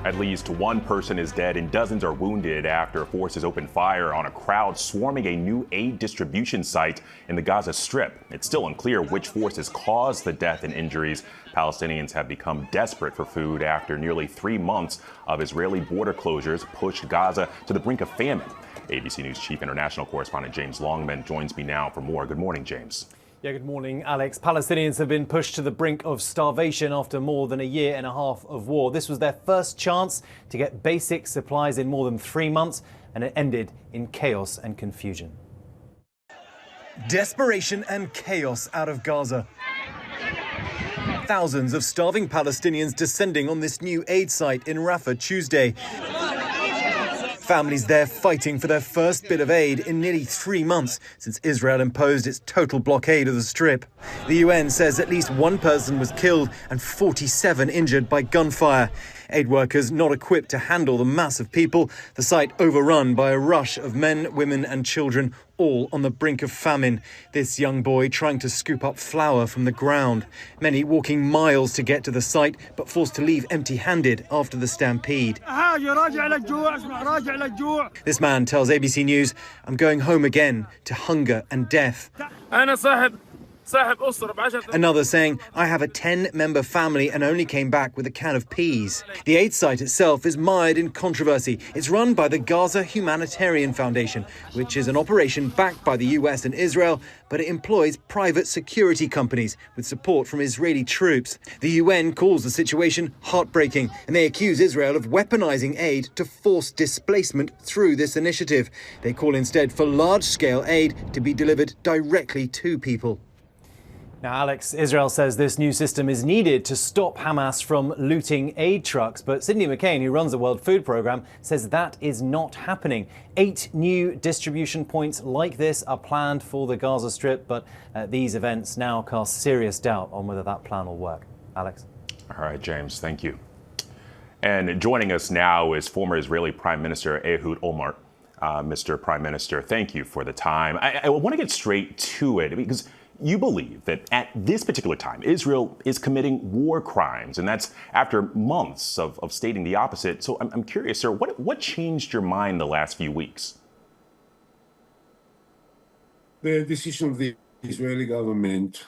At least one person is dead and dozens are wounded after forces opened fire on a crowd swarming a new aid distribution site in the Gaza Strip. It's still unclear which forces caused the death and injuries. Palestinians have become desperate for food after nearly 3 months of Israeli border closures pushed Gaza to the brink of famine. ABC News Chief International Correspondent James Longman joins me now for more. Good morning, James. Yeah, good morning, Alex. Palestinians have been pushed to the brink of starvation after more than a year and a half of war. This was their first chance to get basic supplies in more than 3 months, and it ended in chaos and confusion. Desperation and chaos out of Gaza. Thousands of starving Palestinians descending on this new aid site in Rafah Tuesday. Families there fighting for their first bit of aid in nearly 3 months since Israel imposed its total blockade of the Strip. The UN says at least one person was killed and 47 injured by gunfire. Aid workers not equipped to handle the mass of people. The site overrun by a rush of men, women and children, all on the brink of famine. This young boy trying to scoop up flour from the ground. Many walking miles to get to the site, but forced to leave empty-handed after the stampede. This man tells ABC News, "I'm going home again to hunger and death." Another saying, "I have a 10-member family and only came back with a can of peas." The aid site itself is mired in controversy. It's run by the Gaza Humanitarian Foundation, which is an operation backed by the US and Israel, but it employs private security companies with support from Israeli troops. The UN calls the situation heartbreaking, and they accuse Israel of weaponizing aid to force displacement through this initiative. They call instead for large-scale aid to be delivered directly to people. Now, Alex, Israel says this new system is needed to stop Hamas from looting aid trucks. But Sidney McCain, who runs the World Food Programme, says that is not happening. 8 new distribution points like this are planned for the Gaza Strip. But these events now cast serious doubt on whether that plan will work. Alex. All right, James, thank you. And joining us now is former Israeli Prime Minister Ehud Olmert. Mr. Prime Minister, thank you for the time. I want to get straight to it because you believe that at this particular time, Israel is committing war crimes, and that's after months of stating the opposite. So I'm curious, sir, what changed your mind the last few weeks? The decision of the Israeli government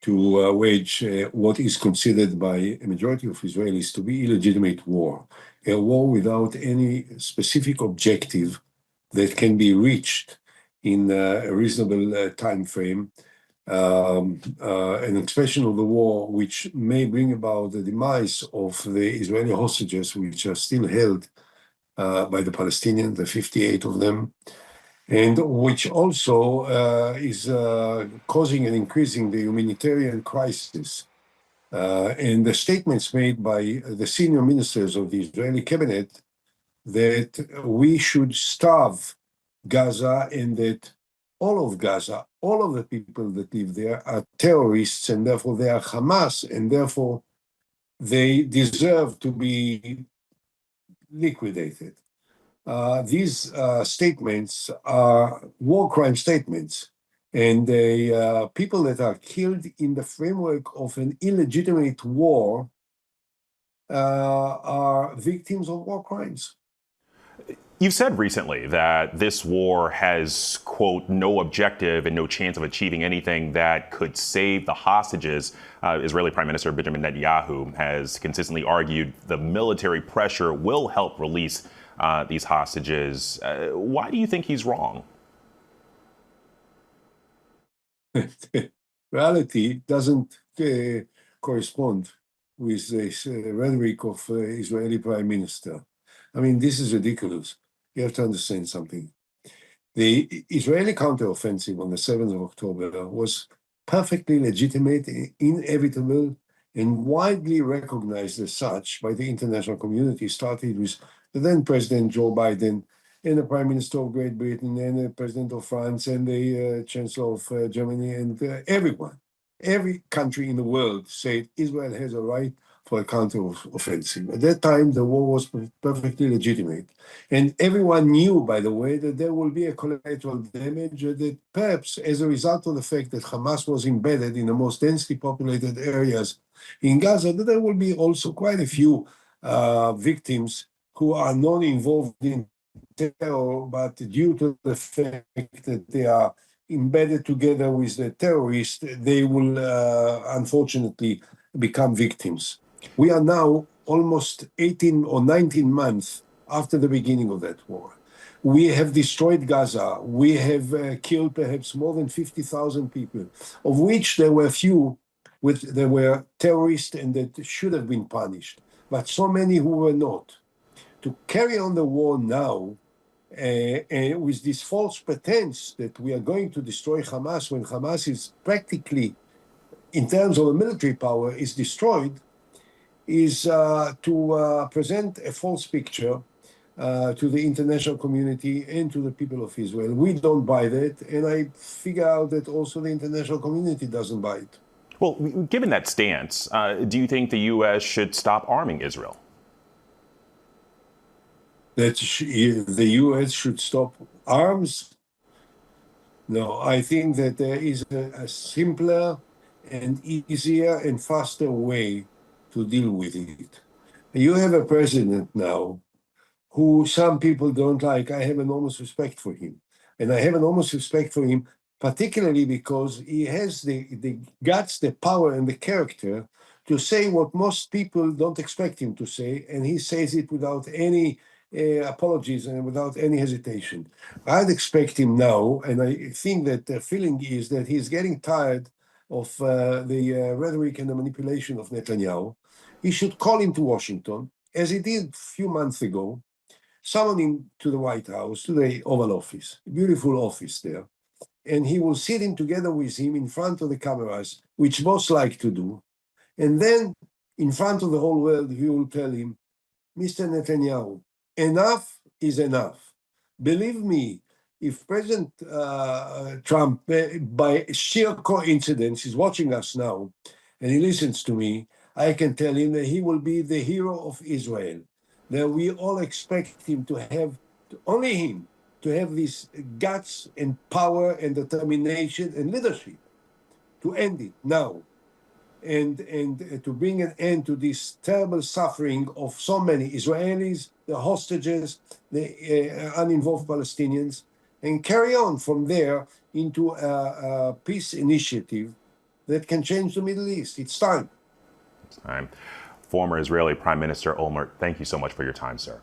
to wage what is considered by a majority of Israelis to be illegitimate war, a war without any specific objective that can be reached in a reasonable time frame. An expression of the war which may bring about the demise of the Israeli hostages, which are still held by the Palestinians, the 58 of them, and which also is causing and increasing the humanitarian crisis. And the statements made by the senior ministers of the Israeli cabinet that we should starve Gaza and that all of Gaza, all of the people that live there are terrorists, and therefore they are Hamas, and therefore they deserve to be liquidated. These statements are war crime statements, and the people that are killed in the framework of an illegitimate war are victims of war crimes. You've said recently that this war has, quote, no objective and no chance of achieving anything that could save the hostages. Israeli Prime Minister Benjamin Netanyahu has consistently argued the military pressure will help release these hostages. Why do you think he's wrong? Reality doesn't correspond with the rhetoric of Israeli Prime Minister. I mean, this is ridiculous. You have to understand something. The Israeli counteroffensive on the 7th of October was perfectly legitimate, inevitable, and widely recognized as such by the international community, started with the then President Joe Biden and the Prime Minister of Great Britain and the President of France and the Chancellor of Germany and everyone. Every country in the world said Israel has a right for a counter-offensive. At that time, the war was perfectly legitimate. And everyone knew, by the way, that there will be a collateral damage, that perhaps as a result of the fact that Hamas was embedded in the most densely populated areas in Gaza, that there will be also quite a few victims who are not involved in terror, but due to the fact that they are embedded together with the terrorists, they will unfortunately become victims. We are now almost 18 or 19 months after the beginning of that war. We have destroyed Gaza. We have killed perhaps more than 50,000 people, of which there were few there were terrorists and that should have been punished, but so many who were not. To carry on the war now with this false pretense that we are going to destroy Hamas when Hamas is practically, in terms of a military power, is destroyed, is to present a false picture to the international community and to the people of Israel. We don't buy that, and I figure out that also the international community doesn't buy it. Well, given that stance, do you think the U.S. should stop arming Israel? That the U.S. should stop arms? No, I think that there is a simpler and easier and faster way to deal with it. You have a president now who some people don't like. I have enormous respect for him. And I have enormous respect for him, particularly because he has the guts, the power, and the character to say what most people don't expect him to say. And he says it without any apologies and without any hesitation. I'd expect him now, and I think that the feeling is that he's getting tired of the rhetoric and the manipulation of Netanyahu. He should call him to Washington, as he did a few months ago, summon him to the White House, to the Oval Office, a beautiful office there. And he will sit him together with him in front of the cameras, which most like to do. And then in front of the whole world, he will tell him, Mr. Netanyahu, enough is enough. Believe me, if President Trump, by sheer coincidence, is watching us now, and he listens to me, I can tell him that he will be the hero of Israel. That we all expect him to have, only him, to have this guts and power and determination and leadership to end it now. And to bring an end to this terrible suffering of so many Israelis, the hostages, the uninvolved Palestinians, and carry on from there into a peace initiative that can change the Middle East. It's time. Former Israeli Prime Minister Olmert, thank you so much for your time, sir.